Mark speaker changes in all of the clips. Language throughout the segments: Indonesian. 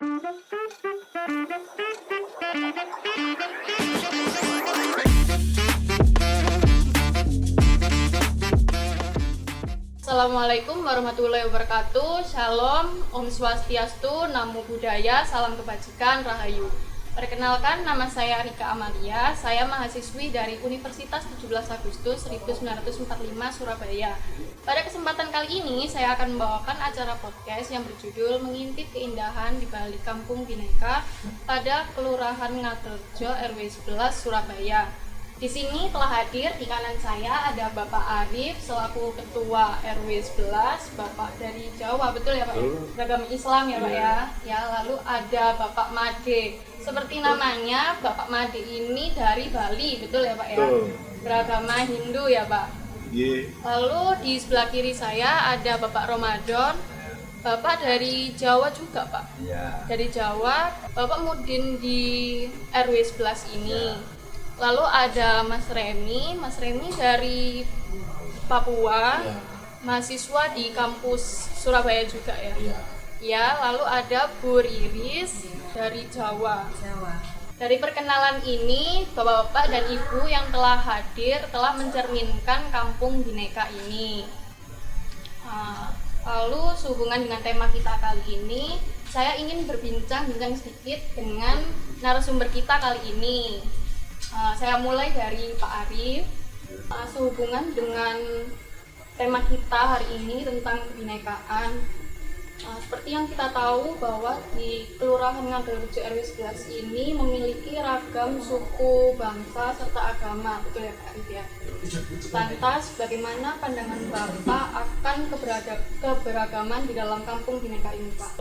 Speaker 1: Assalamualaikum warahmatullahi wabarakatuh. Shalom, Om Swastiastu, Namo Buddhaya, salam kebajikan, Rahayu. Perkenalkan, nama saya Rika Amalia. Saya mahasiswi dari Universitas 17 Agustus 1945 Surabaya. Pada kesempatan kali ini, saya akan membawakan acara podcast yang berjudul Mengintip Keindahan di Balik Kampung Bhinneka pada Kelurahan Ngatorejo RW 11 Surabaya. Di sini telah hadir di kanan saya ada Bapak Arif selaku Ketua RW 11, Bapak dari Jawa, betul ya Pak? Beragama Islam ya Pak ya. Ya, lalu ada Bapak Made. Seperti namanya, Bapak Made ini dari Bali, betul ya Pak ya? Beragama Hindu ya Pak. Lalu di sebelah kiri saya ada Bapak Ramadan. Bapak dari Jawa juga Pak? Ya. Dari Jawa. Bapak mudin di RW 11 ini. Ya. Lalu ada Mas Remi dari Papua, ya. Mahasiswa di kampus Surabaya juga ya. Ya. Ya, lalu ada Bu Riris dari Jawa. Dari perkenalan ini, Bapak-bapak dan Ibu yang telah hadir telah mencerminkan kampung Bhinneka ini. Lalu sehubungan dengan tema kita kali ini, saya ingin berbincang-bincang sedikit dengan narasumber kita kali ini. Saya mulai dari Pak Arif. Sehubungan dengan tema kita hari ini tentang kebinekaan, seperti yang kita tahu bahwa di Kelurahan Ngatorejo RW 11 ini memiliki ragam suku, bangsa, serta agama, betul ya Pak Arif ya? Lantas bagaimana pandangan Bapak akan keberagaman di dalam kampung Bhinneka ini Pak?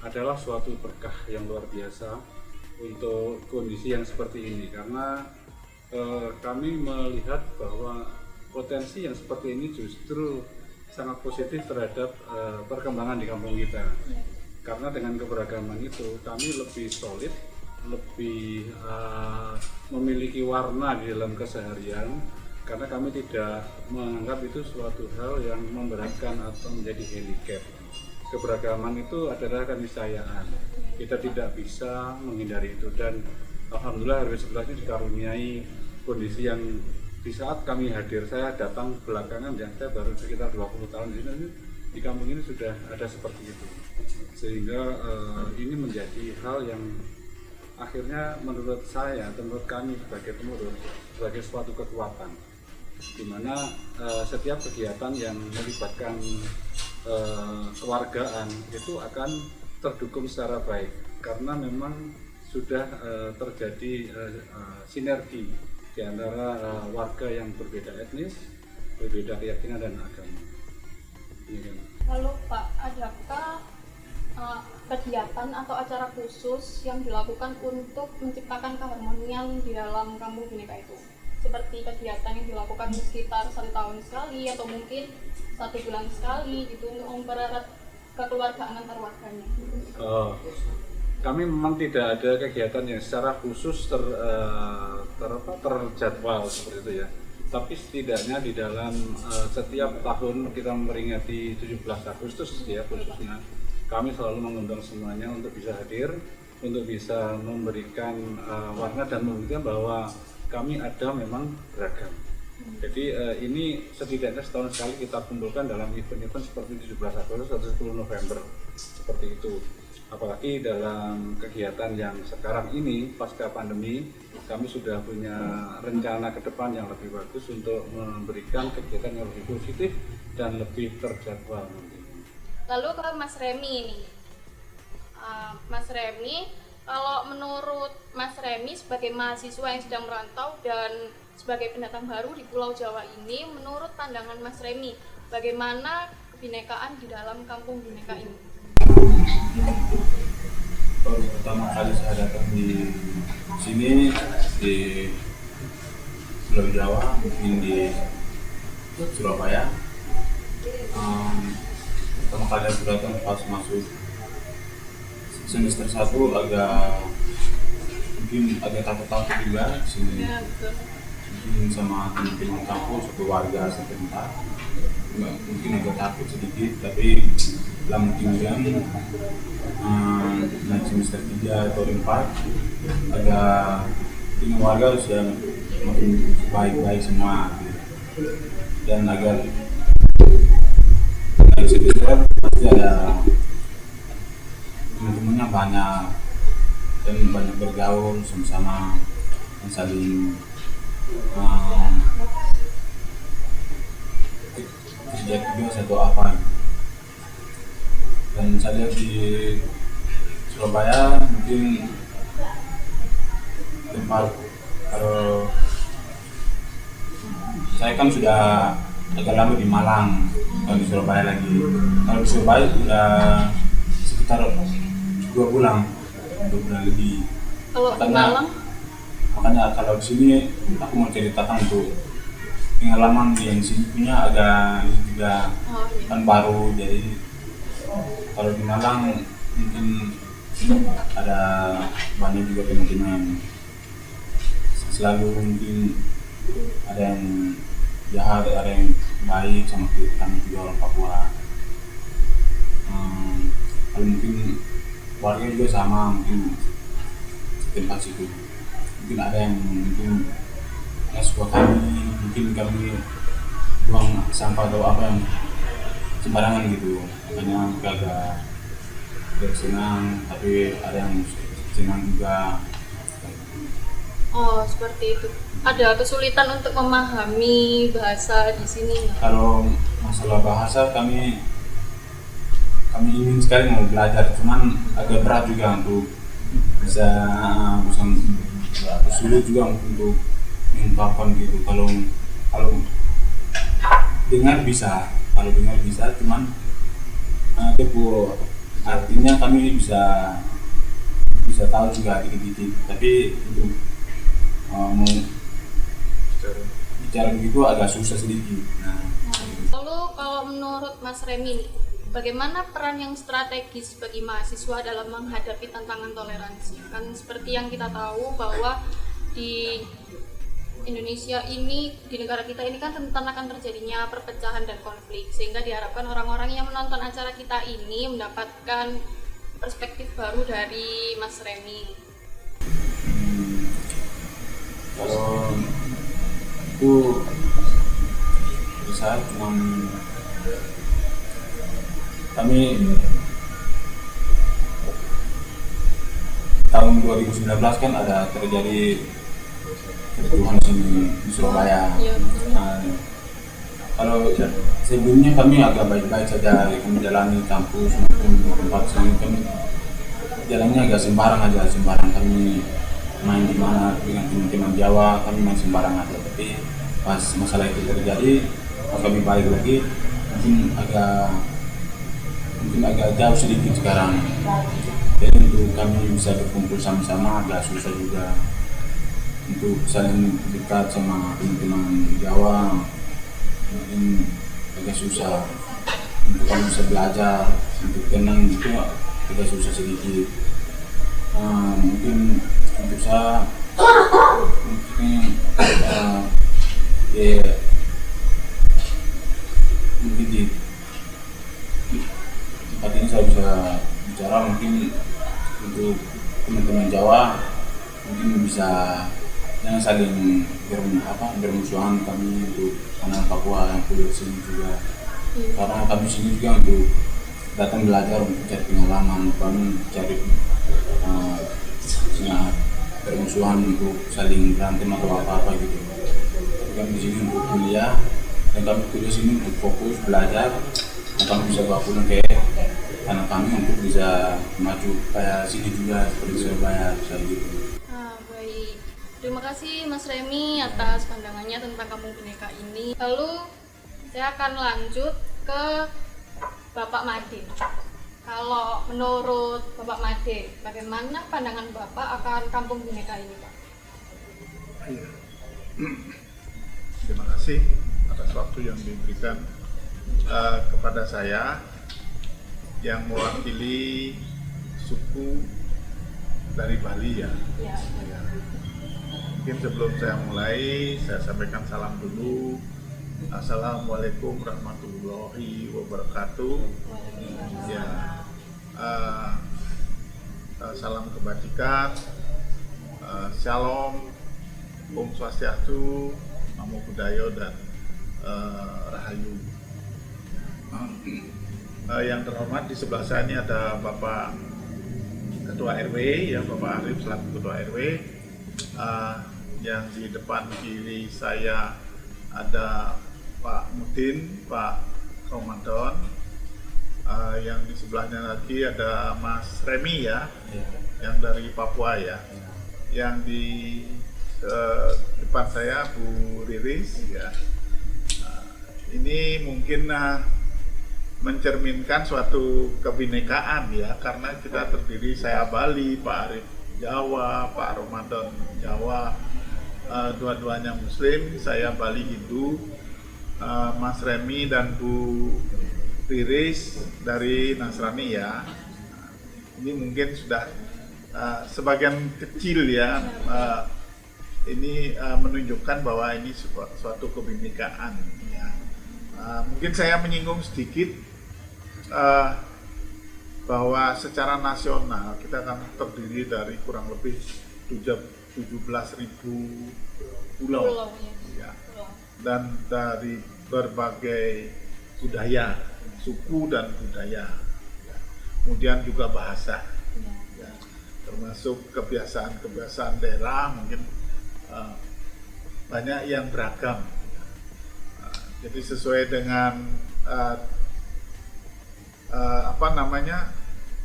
Speaker 2: Adalah suatu berkah yang luar biasa untuk kondisi yang seperti ini, karena kami melihat bahwa potensi yang seperti ini justru sangat positif terhadap perkembangan di kampung kita. Karena dengan keberagaman itu kami lebih solid, lebih memiliki warna di dalam keseharian, karena kami tidak menganggap itu suatu hal yang memberatkan atau menjadi handicap. Keberagaman itu adalah keniscayaan. Kita tidak bisa menghindari itu, dan alhamdulillah RW 11 ini dikaruniai kondisi yang di saat kami hadir, saya datang belakangan, yang saya baru sekitar 20 tahun di sini, di kampung ini sudah ada seperti itu. Sehingga ini menjadi hal yang akhirnya menurut saya atau menurut kami sebagai pengurus sebagai suatu kekuatan, di mana setiap kegiatan yang melibatkan kewargaan itu akan terdukung secara baik, karena memang sudah terjadi sinergi di antara warga yang berbeda etnis, berbeda keyakinan dan agama.
Speaker 1: Lalu Pak, adakah kegiatan atau acara khusus yang dilakukan untuk menciptakan keharmonian di dalam kampung Bhinneka itu? Seperti kegiatan yang dilakukan sekitar 1 tahun sekali atau mungkin 1 bulan sekali gitu, untuk mempererat kekeluargaan antar warganya.
Speaker 2: Kami memang tidak ada kegiatan yang secara khusus terjadwal seperti itu ya. Tapi setidaknya di dalam setiap tahun kita memperingati 17 Agustus ya khususnya, kami selalu mengundang semuanya untuk bisa hadir, untuk bisa memberikan warna dan membuktikan bahwa kami ada memang beragam. Jadi ini setidaknya setahun sekali kita kumpulkan dalam event-event seperti 17 Agustus atau 10 November seperti itu. Apalagi dalam kegiatan yang sekarang ini pasca pandemi, kami sudah punya rencana ke depan yang lebih bagus untuk memberikan kegiatan yang lebih positif dan lebih terjadwal.
Speaker 1: Lalu ke Mas Remi ini, Mas Remi, kalau menurut Mas Remi sebagai mahasiswa yang sedang merantau dan sebagai pendatang baru di Pulau Jawa ini, menurut pandangan Mas Remi, bagaimana kebinekaan di dalam kampung Bhinneka ini?
Speaker 3: Baru pertama kali saya datang di sini di Pulau Jawa, mungkin di Surabaya. Pertama kali aku datang pas masuk semester 1 mungkin agak takut-takut juga di sini.
Speaker 1: Ya, betul.
Speaker 3: Mungkin sama teman-teman kampus atau warga setempat, mungkin agak takut sedikit, tapi dalam kemudian semester 3 atau 4 agak dengan warga sudah makin baik-baik semua dan agar naik semester pasti ada teman-temannya banyak dan banyak bergaul sama-sama dan saling kerja tugas atau apa dan saya lihat di Surabaya mungkin tempat kalau saya kan sudah agak lama di Malang, kalau di Surabaya lagi. Kalau di Surabaya sudah sekitar 2 bulan lebih.
Speaker 1: Kalau di Malang?
Speaker 3: Makanya kalau di sini aku mau ceritakan untuk pengalaman yang sini punya agak juga kan baru, jadi kalau di Malang mungkin ada banyak juga teman-teman selalu mungkin ada yang jahat, ada yang baik sama kami juga orang Papua. Kalau mungkin warga juga sama mungkin tempat situ. Mungkin ada yang mungkin nggak suka kami, mungkin kami buang sampah atau apa yang sembarangan gitu. Makanya agak senang, tapi ada yang senang juga.
Speaker 1: Oh, seperti itu. Ada kesulitan untuk memahami bahasa di sini?
Speaker 3: Kalau masalah bahasa kami ingin sekali mau belajar, cuman agak berat juga untuk bisa sulit juga untuk mengungkapkan gitu. Kalau dengar bisa, cuman artinya kami bisa tahu juga dikit-dikit, tapi untuk mau bicara begitu agak susah sedikit.
Speaker 1: Lalu kalau menurut Mas Remi, bagaimana peran yang strategis bagi mahasiswa dalam menghadapi tantangan toleransi? Kan seperti yang kita tahu bahwa di Indonesia ini, di negara kita ini kan rentan akan terjadinya perpecahan dan konflik, sehingga diharapkan orang-orang yang menonton acara kita ini mendapatkan perspektif baru dari Mas Remi.
Speaker 3: Kalau aku bisa kami tahun 2019 kan ada terjadi kerusuhan di Surabaya. Kalau sebelumnya kami agak baik-baik saja, kami jalani kampus maupun tempat sini kami jalannya agak sembarang kami main di mana dengan teman-teman Jawa, kami main sembarang aja. Tapi pas masalah itu terjadi, pas kami balik lagi mungkin agak jauh sedikit sekarang. Jadi untuk kami bisa berkumpul sama-sama agak susah juga, untuk saling dekat sama teman-teman Jawa mungkin agak susah. Untuk kami bisa belajar, untuk tenang itu agak susah sedikit. Mungkin untuk saya mungkin mungkin di tempat ini saya bisa bicara mungkin untuk teman-teman Jawa mungkin bisa jangan saling bermusuhan kami untuk anak Papua yang kuliah sini juga, karena kami sini juga untuk datang belajar untuk cari pengalaman, kami cari bermusuhan untuk saling berantem atau apa-apa gitu. Kami di sini untuk kuliah dan kami kuliah sini untuk fokus belajar dan kami bisa bawa pulang ke anak kami untuk bisa maju kayak sini juga seperti Surabaya kayak gitu.
Speaker 1: Baik. Terima kasih Mas Remi atas pandangannya tentang Kampung Bhinneka ini. Lalu saya akan lanjut ke Bapak Made. Kalau menurut Bapak Made, bagaimana pandangan Bapak akan Kampung Bhinneka ini, Pak?
Speaker 4: Terima kasih atas waktu yang diberikan kepada saya yang mewakili suku dari Bali ya.
Speaker 1: Ya.
Speaker 4: Mungkin sebelum saya mulai, saya sampaikan salam dulu. Assalamualaikum warahmatullahi wabarakatuh. Ya, salam kebajikan, shalom, Om Swastiastu, Namo Buddhaya, dan Rahayu. Yang terhormat, di sebelah saya ini ada Bapak Ketua RW, ya, Bapak Arif selaku Ketua RW. Yang di depan kiri saya ada Pak Mudin, Pak Ramadan. Yang di sebelahnya lagi ada Mas Remi, ya, yang dari Papua, ya. Yang di depan saya Bu Riris, ya. Ini mungkin mencerminkan suatu kebinekaan, ya, karena kita terdiri, saya Bali, Pak Arif Jawa, Pak Ramadan Jawa, dua-duanya Muslim, saya Bali Hindu, Mas Remi dan Bu Riris dari Nasrani, ya. Ini mungkin sudah sebagian kecil, ya, ini menunjukkan bahwa ini suatu kebinekaan, ya. Mungkin saya menyinggung sedikit bahwa secara nasional kita akan terdiri dari kurang lebih 17.000 pulau, ya, dan dari berbagai budaya, suku dan budaya, ya. Kemudian juga bahasa, ya, termasuk kebiasaan-kebiasaan daerah mungkin banyak yang beragam. Jadi sesuai dengan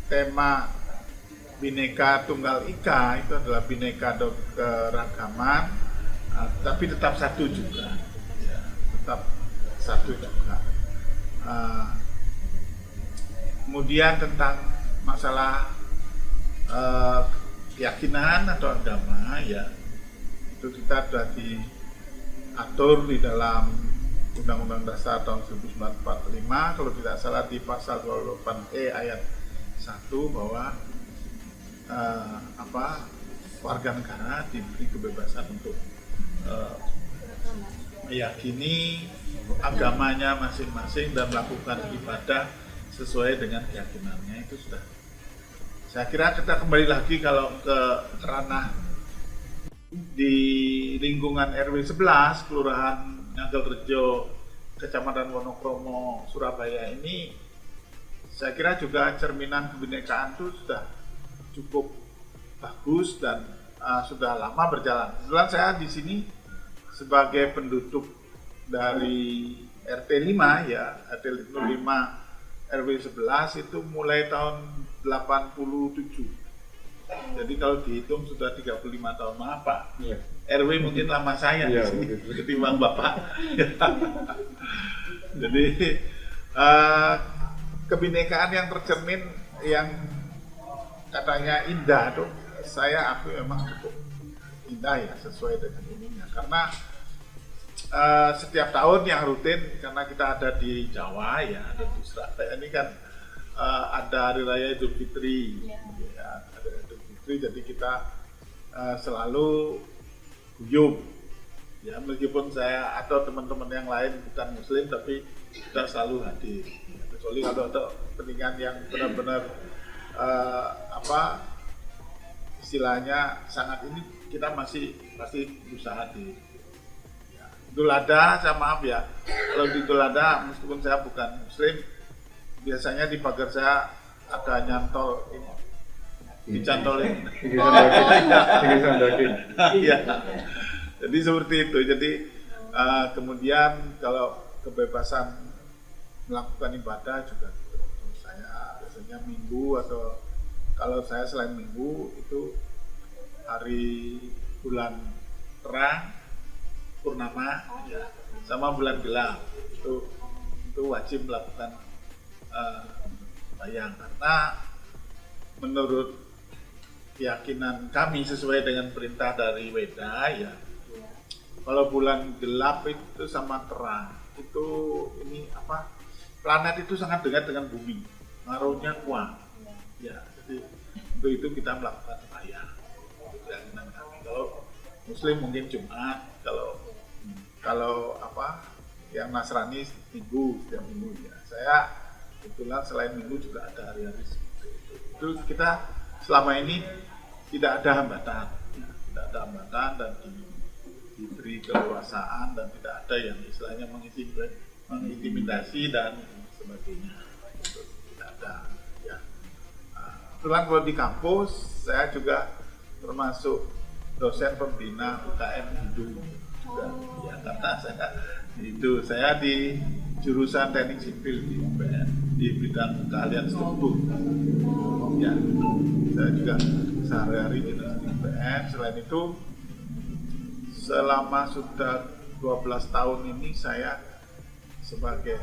Speaker 4: tema Bhinneka Tunggal Ika, itu adalah bineka keragaman, tapi tetap satu juga, ya, tetap satu juga. Kemudian tentang masalah keyakinan atau agama, ya, itu kita sudah diatur di dalam Undang-Undang Dasar tahun 1945, kalau tidak salah di pasal 28E ayat 1, bahwa warga negara diberi kebebasan untuk meyakini agamanya masing-masing dan melakukan ibadah sesuai dengan keyakinannya. Itu sudah. Saya kira kita kembali lagi kalau ke ranah di lingkungan RW 11, Kelurahan Ngagel-Rejo, Kecamatan Wonokromo, Surabaya ini, saya kira juga cerminan kebinekaan itu sudah cukup bagus dan sudah lama berjalan. Kebetulan saya di sini sebagai penduduk dari RT 5, ya, RT 5 RW 11 itu mulai tahun 87. Jadi kalau dihitung sudah 35 tahun, maaf Pak. Iya. RW mungkin lama saya di sini ketimbang Bapak. Jadi kebinekaan yang tercermin, yang katanya indah tuh, saya akui memang cukup indah, ya, sesuai dengan ininya. Karena setiap tahun yang rutin, karena kita ada di Jawa, ya, ada di Surabaya ini kan ada Hari Raya Idul Fitri, ya, ada Idul Fitri, jadi kita selalu guyup, ya, meskipun saya atau teman-teman yang lain bukan Muslim, tapi kita selalu hadir, ya, kecuali kalau ada peninggalan yang benar-benar istilahnya sangat ini, kita masih berusaha hadir. Ya. Idul Adha, saya maaf, ya, kalau di Idul Adha meskipun saya bukan Muslim, biasanya di pagar saya ada nyantol ini, dicantolin. Iya. Jadi seperti itu. Jadi kemudian kalau kebebasan melakukan ibadah juga gitu. Saya biasanya Minggu, atau kalau saya selain Minggu itu hari bulan terang, purnama, ya, sama bulan gelap itu wajib melakukan bayang, karena menurut keyakinan kami sesuai dengan perintah dari Weda, ya, kalau bulan gelap itu sama terang itu ini planet itu sangat dekat dengan bumi, ngaruhnya kuat, ya, jadi untuk itu kita melakukan bayang, keyakinan kami. Kalau Muslim mungkin Jumat, kalau yang Nasrani Minggu, setiap Minggu, ya. Saya kebetulan selain Minggu juga ada hari-hari seperti itu. Itu kita selama ini tidak ada hambatan, ya, tidak ada hambatan dan diberi keleluasaan dan tidak ada yang istilahnya mengintimidasi dan sebagainya. Itu tidak ada. Ya. Kebetulan kalau di kampus saya juga termasuk dosen pembina UKM Hindu juga. Ya, karena saya di jurusan teknik sipil di UPN di bidang keahlian struktur. Ya, saya juga sehari-hari di UPN. Selain itu, selama sudah 12 tahun ini saya sebagai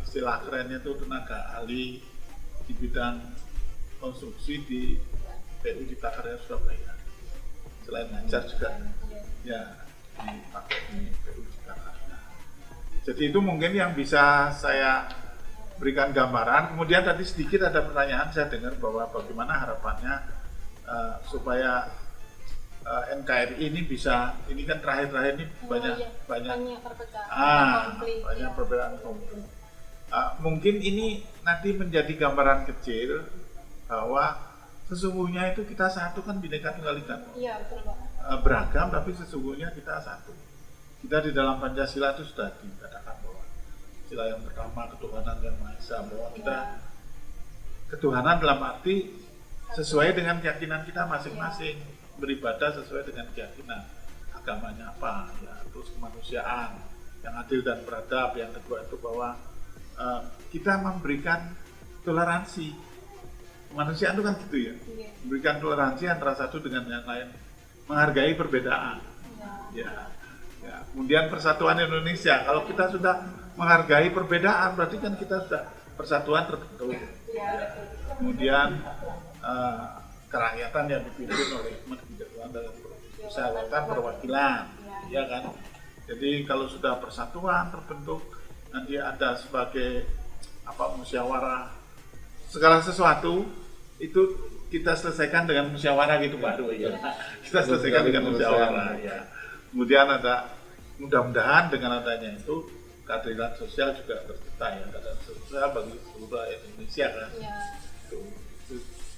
Speaker 4: istilah kerennya itu tenaga ahli di bidang konstruksi di PU Cipta Karya Surabaya. Selain ngajar juga ya dipakai di PU Cipta Karya. Jadi itu mungkin yang bisa saya berikan gambaran. Kemudian tadi sedikit ada pertanyaan saya dengar bahwa bagaimana harapannya supaya NKRI ini bisa, ini kan terakhir-terakhir ini banyak perbedaan konflik. Mungkin ini nanti menjadi gambaran kecil bahwa sesungguhnya itu kita satu kan Bhinneka Tunggal Ika.
Speaker 1: Iya, betul Pak.
Speaker 4: Beragam tapi sesungguhnya kita satu. Kita di dalam Pancasila itu sudah dikatakan bahwa sila yang pertama ketuhanan yang Maha Esa, bahwa kita ketuhanan dalam arti sesuai dengan keyakinan kita masing-masing, beribadah sesuai dengan keyakinan agamanya apa, ya, terus kemanusiaan yang adil dan beradab. Yang kedua itu bahwa kita memberikan toleransi. Kemanusiaan itu kan gitu ya, memberikan toleransi antara satu dengan yang lain, menghargai perbedaan. Ya. Kemudian persatuan Indonesia, kalau kita sudah menghargai perbedaan berarti kan kita sudah persatuan terbentuk. Ya. Kemudian kerakyatan yang dipimpin oleh hikmat kebijakan dalam permusyawaratan perwakilan, ya kan. Jadi kalau sudah persatuan terbentuk, nanti ada sebagai musyawarah, segala sesuatu itu kita selesaikan dengan musyawarah gitu baru ya. Kita selesaikan dengan musyawarah ya. Kemudian ada mudah-mudahan dengan adanya itu keadilan sosial juga tercipta ya, keadilan sosial bagi seluruh Indonesia kan. Ya.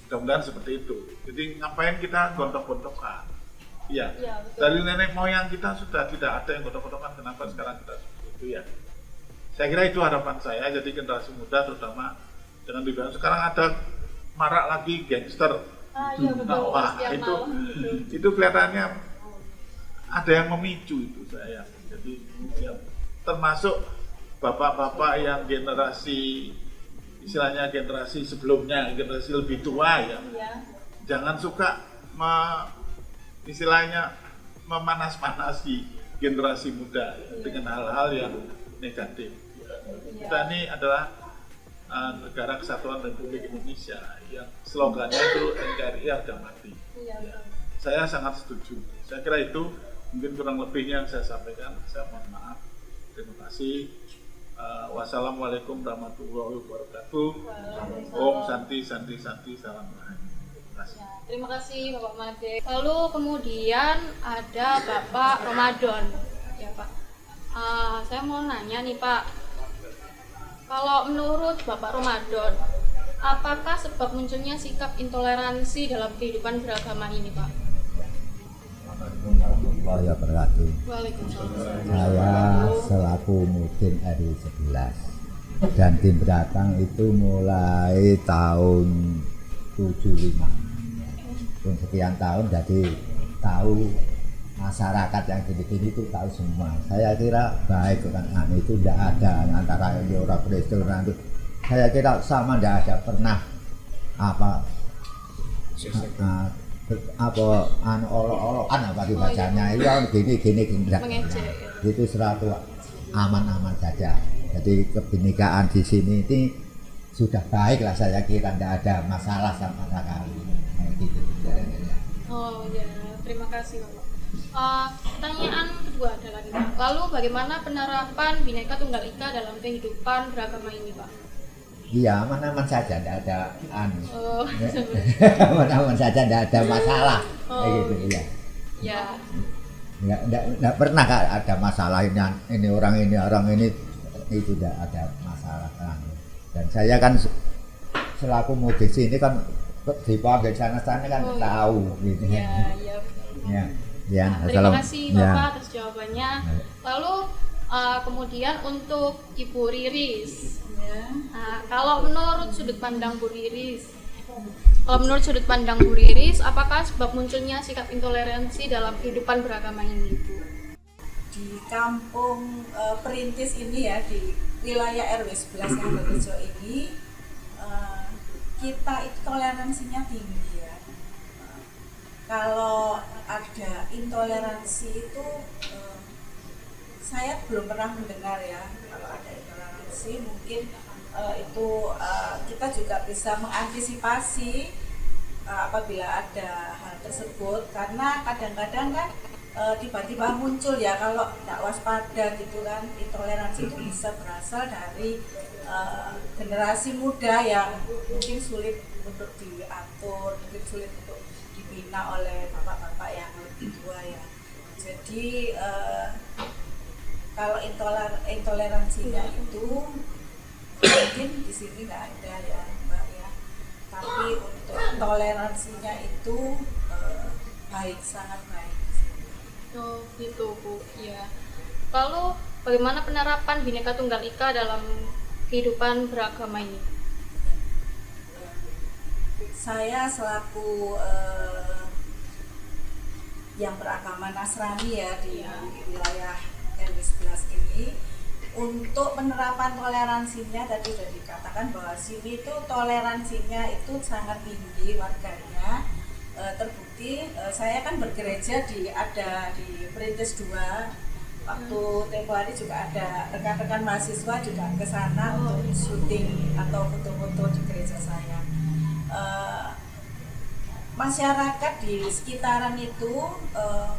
Speaker 4: Mudah-mudahan seperti itu. Jadi ngapain kita gontok-gontokan? Iya. Ya, dari nenek moyang kita sudah tidak ada yang gontok-gontokan, kenapa sekarang kita seperti itu ya? Saya kira itu harapan saya. Jadi generasi muda terutama dengan dibilang sekarang ada marak lagi gangster.
Speaker 1: Iya betul.
Speaker 4: Wah, itu kelihatannya ada yang memicu itu saya. Jadi ya, termasuk bapak-bapak yang generasi istilahnya generasi sebelumnya, generasi lebih tua ya. Jangan suka istilahnya memanas-manasi generasi muda ya, dengan hal-hal yang negatif. Kita ini adalah negara kesatuan Republik Indonesia yang slogannya itu NKRI harga mati. Ya. Saya sangat setuju. Saya kira itu mungkin kurang lebihnya yang saya sampaikan. Saya mohon maaf. Terima kasih. Wassalamualaikum warahmatullahi wabarakatuh. Om Santi Santi Santi Salam Rahayu. Terima kasih.
Speaker 1: Terima kasih Bapak Made. Lalu kemudian ada Bapak Ramadan, ya Pak. Saya mau nanya nih Pak, kalau menurut Bapak Ramadan, apakah sebab munculnya sikap intoleransi dalam kehidupan beragama ini Pak?
Speaker 5: Warahmatullahi wabarakatuh.
Speaker 1: Waalaikumsalam.
Speaker 5: Saya selaku Mudin RI 11 dan tim Beratang itu mulai tahun 75. Sekian tahun jadi tahu masyarakat yang gini-gini itu tahu semua. Saya kira baik kan itu tidak ada antara orang Kristen itu. Saya kira sama, tidak ada pernah olok-olokan apa dibacanya itu gini itu selalu aman-aman saja. Jadi kebinekaan di sini ini sudah baik lah, saya kira tidak ada masalah sama sekali. Gitu.
Speaker 1: Oh ya, terima kasih Bapak. Pertanyaan kedua adalah lalu bagaimana penerapan Bhinneka Tunggal Ika dalam kehidupan beragama ini Pak?
Speaker 5: Iya, aman-aman saja, tidak ada aman-aman saja, tidak ada masalah, gitu ya. Ya. Tidak pernah ada masalah ini orang ini itu tidak ada masalah kan. Dan saya kan selaku modis ini kan dipanggil sana-sana kan
Speaker 1: Oh,
Speaker 5: tahu gitu.
Speaker 1: Ya, ya.
Speaker 5: Ya. Ya,
Speaker 1: Terima kasih
Speaker 5: ya.
Speaker 1: Bapak atas jawabannya. Lalu kemudian untuk Ibu Riris,
Speaker 6: Ya.
Speaker 1: nah, kalau menurut sudut pandang Bu Riris, apakah sebab munculnya sikap intoleransi dalam kehidupan beragama ini, Bu?
Speaker 6: Di kampung Perintis ini ya, di wilayah RW 11 Ngabelrejo ini, kita itu toleransinya tinggi ya. Kalau ada intoleransi itu, saya belum pernah mendengar ya. Kalau ada intoleransi, mungkin itu kita juga bisa mengantisipasi apabila ada hal tersebut, karena kadang-kadang kan tiba-tiba muncul ya, kalau tidak waspada gitu kan. Intoleransi itu bisa berasal dari generasi muda yang mungkin sulit untuk diatur, mungkin sulit untuk dibina oleh bapak-bapak yang lebih tua ya. Jadi kalau intoleransinya itu mungkin di sini nggak ada ya Mbak ya, tapi untuk toleransinya itu baik, sangat baik.
Speaker 1: Oh gitu Bu, ya. Lalu bagaimana penerapan Bhinneka Tunggal Ika dalam kehidupan beragama ini?
Speaker 6: Saya selaku yang beragama Nasrani ya di wilayah RW 11 ini, untuk penerapan toleransinya tadi sudah dikatakan bahwa sini itu toleransinya itu sangat tinggi warganya. Terbukti saya kan bergereja ada di Perintis 2. Waktu tempo hari juga ada rekan-rekan mahasiswa juga ke sana untuk syuting atau foto-foto di gereja saya. Masyarakat di sekitaran itu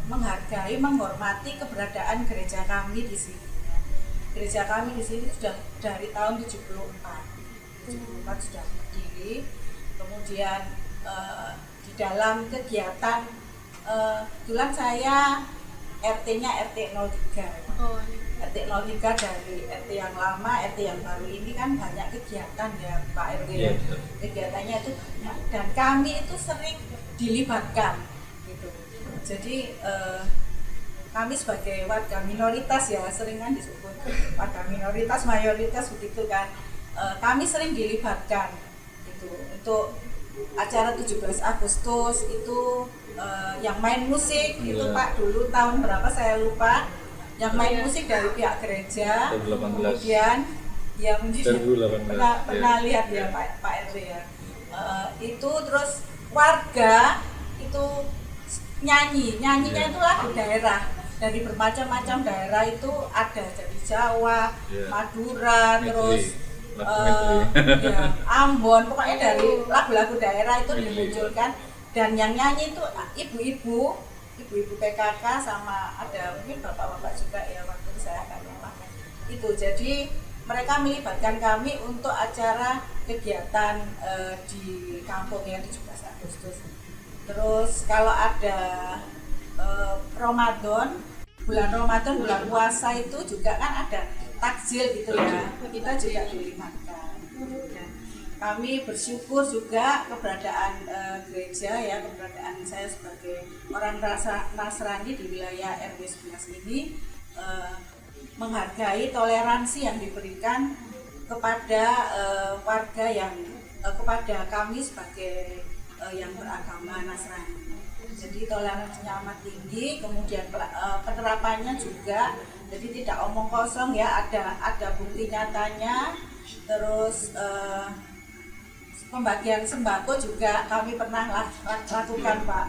Speaker 6: menghargai, menghormati keberadaan gereja kami di sini. Gereja kami di sini sudah dari tahun 74 sudah berdiri. Kemudian di dalam kegiatan, kebetulan saya RT-nya RT 03.
Speaker 1: Oh,
Speaker 6: RT 03 dari RT yang lama, RT yang baru ini kan banyak kegiatan ya Pak RW.
Speaker 3: Iya,
Speaker 6: Kegiatannya itu banyak dan kami itu sering dilibatkan gitu. Jadi kami sebagai warga minoritas ya, sering kan disebut warga minoritas, mayoritas begitu kan. Kami sering dilibatkan gitu untuk acara 17 Agustus itu yang main musik itu Pak, dulu tahun berapa saya lupa, yang main musik dari pihak gereja.
Speaker 3: 2018.
Speaker 6: Kemudian ya mungkin
Speaker 3: 2018,
Speaker 6: pernah lihat ya Pak RW ya. Itu terus warga itu nyanyinya itu lagu daerah dari bermacam-macam daerah, itu ada dari Jawa, Madura, terus ya, Ambon, pokoknya dari lagu-lagu daerah itu dimunculkan. Dan yang nyanyi itu ibu-ibu PKK sama ada mungkin bapak-bapak juga ya, waktu saya akan lupa itu. Jadi mereka melibatkan kami untuk acara kegiatan di kampung yang 17 Agustus. Terus kalau ada Ramadan, bulan puasa itu juga kan ada takjil gitu ya, kita juga dilibatkan. Dan kami bersyukur juga keberadaan gereja ya, keberadaan saya sebagai orang Nasrani di wilayah RW 11 ini menghargai toleransi yang diberikan kepada warga yang kepada kami sebagai yang beragama Nasrani. Jadi toleransinya amat tinggi, kemudian penerapannya juga jadi tidak omong kosong ya, ada bukti nyatanya. Terus pembagian sembako juga kami pernah lakukan Pak.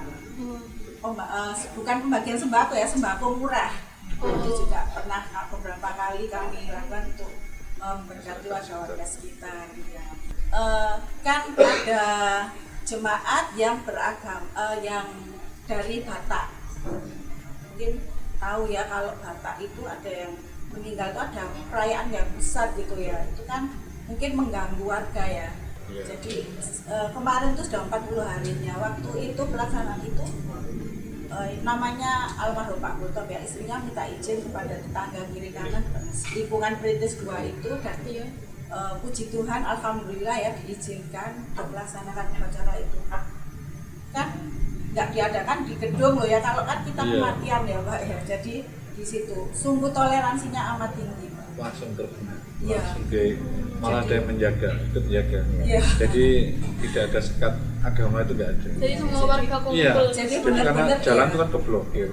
Speaker 6: Bukan pembagian sembako ya, sembako murah. Itu juga pernah beberapa kali kami lakukan untuk memberkati warga sekitar ya. Kan ada jemaat yang beragama yang dari Batak. Mungkin tahu ya, kalau Batak itu ada yang meninggal itu ada perayaan yang besar gitu ya. Itu kan mungkin mengganggu warga ya. Jadi kemarin itu sudah 40 harinya. Waktu itu pelaksanaan itu namanya almarhum Pak Gultom ya, istrinya minta izin kepada tetangga kiri kanan lingkungan Perintis 2 itu, dan puji Tuhan, alhamdulillah ya diizinkan untuk melaksanakan upacara itu. Kan nggak diadakan di gedung loh ya, kalau kan kita kematian ya Pak ya. Jadi di situ sungguh toleransinya amat tinggi Pak.
Speaker 2: Langsung terkena,
Speaker 6: Iya.
Speaker 2: langsung malah ada yang menjaga, ikut jaga.
Speaker 6: Iya.
Speaker 2: Jadi tidak ada sekat agama itu nggak ada.
Speaker 1: Jadi semua warga kumpul.
Speaker 2: Iya.
Speaker 6: Jadi
Speaker 2: Karena
Speaker 6: benar-benar
Speaker 2: jalan
Speaker 6: ya.
Speaker 2: itu kan keblokir.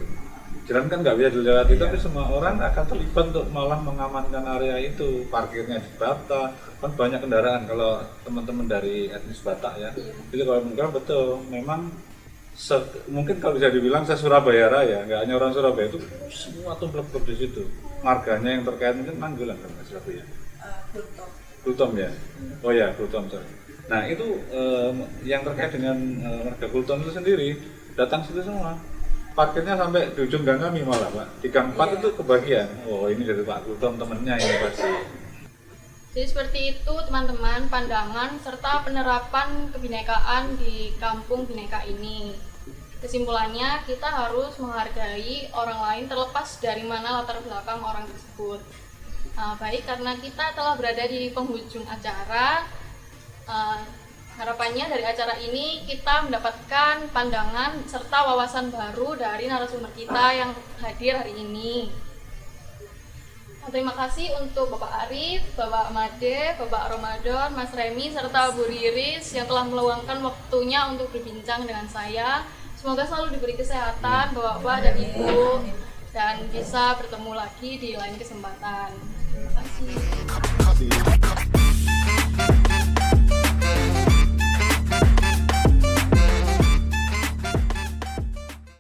Speaker 2: Jalan kan nggak bisa dilewati, tapi semua orang akan terlibat untuk malah mengamankan area itu. Parkirnya dibata, kan banyak kendaraan kalau teman-teman dari etnis Batak ya. Jadi kalau mungkin betul, memang mungkin kalau bisa dibilang se-Surabaya Raya, nggak hanya orang Surabaya itu semua tumplek di situ. Marganya yang terkait mungkin Manggulan kan Mas Rafi ya.
Speaker 6: Kultom.
Speaker 2: Kultom ya. Oh ya, Kultom sorry. Nah itu yang terkait dengan warga Kultom itu sendiri datang situ semua. Parkirnya sampai di ujung gang kami malah Pak. Di gang 4 itu kebagian. Oh ini dari Pak Kultom temennya ini pasti.
Speaker 1: Jadi seperti itu teman-teman pandangan serta penerapan kebinekaan di kampung Bhinneka ini. Kesimpulannya kita harus menghargai orang lain terlepas dari mana latar belakang orang tersebut. Baik karena kita telah berada di penghujung acara, harapannya dari acara ini kita mendapatkan pandangan serta wawasan baru dari narasumber kita yang hadir hari ini. Terima kasih untuk Bapak Arif, Bapak Made, Bapak Ramadan, Mas Remi, serta Bu Riris yang telah meluangkan waktunya untuk berbincang dengan saya. Semoga selalu diberi kesehatan Bapak-Bapak dan Ibu dan bisa bertemu lagi di lain kesempatan. Terima kasih.